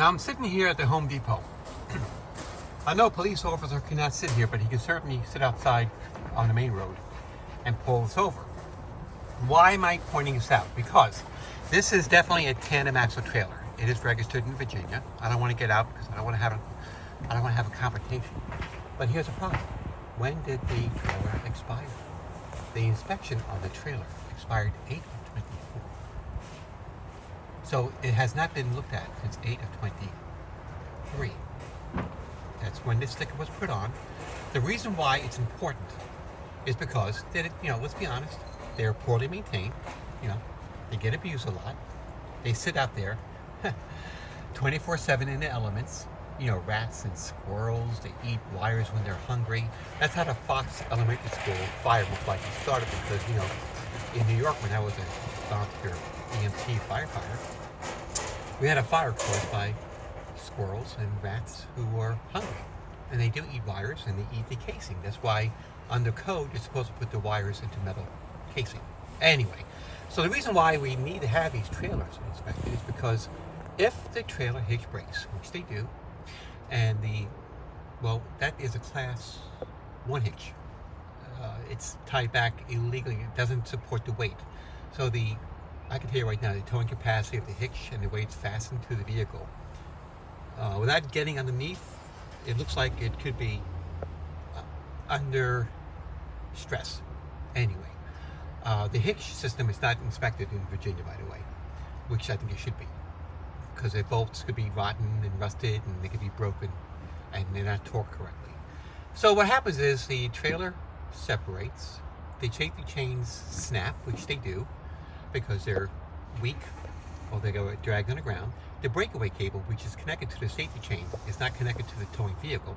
Now I'm sitting here at the Home Depot. I know a police officer cannot sit here, but he can certainly sit outside on the main road and pull us over. Why am I pointing this out? Because this is definitely a tandem axle trailer. It is registered in Virginia. I don't want to get out because I don't want to have a confrontation. But here's the problem. When did the trailer expire? The inspection on the trailer expired 8 of 24. So it has not been looked at since 8 of 23. That's when this sticker was put on. The reason why it's important is because, let's be honest, they're poorly maintained. They get abused a lot. They sit out there 24/7 in the elements. Rats and squirrels, they eat wires when they're hungry. That's how the Fox Elementary School fire was like. It started because, in New York when I was a volunteer EMT firefighter, we had a fire caused by squirrels and rats who were hungry. And they do eat wires and they eat the casing. That's why under code you're supposed to put the wires into metal casing. Anyway, so the reason why we need to have these trailers inspected is because if the trailer hitch breaks, which they do, and that is a class 1 hitch. It's tied back illegally. It doesn't support the weight. So I can tell you right now, the towing capacity of the hitch and the way it's fastened to the vehicle, without getting underneath, it looks like it could be under stress. Anyway, the hitch system is not inspected in Virginia, by the way, which I think it should be, because the bolts could be rotten and rusted and they could be broken and they're not torqued correctly. So what happens is the trailer separates, the safety chains snap, which they do because they're weak or they go dragged on the ground. The breakaway cable, which is connected to the safety chain, is not connected to the towing vehicle,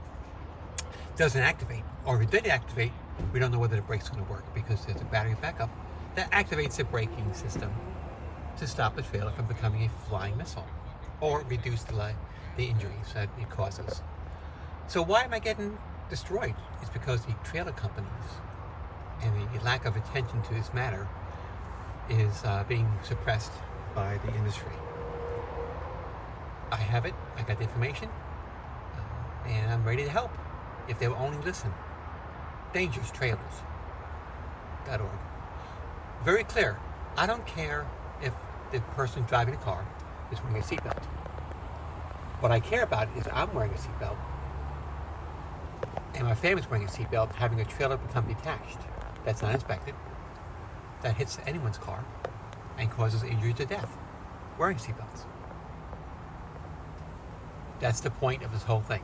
doesn't activate. Or if it did activate, we don't know whether the brake's going to work because there's a battery backup that activates the braking system to stop the trailer from becoming a flying missile or reduce the injuries that it causes. So why am I getting destroyed? It's because the trailer companies and the lack of attention to this matter is being suppressed by the industry. I have it, I got the information, and I'm ready to help if they will only listen. DangerousTrailers.org. Very clear. I don't care if the person driving the car is wearing a seatbelt. What I care about is I'm wearing a seatbelt and my family's wearing a seatbelt, having a trailer become detached. That's not inspected. That hits anyone's car and causes injury to death. Wearing seatbelts. That's the point of this whole thing.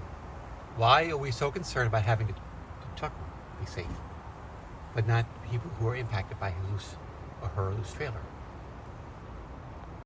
Why are we so concerned about having the truck be safe, but not people who are impacted by his or her loose trailer?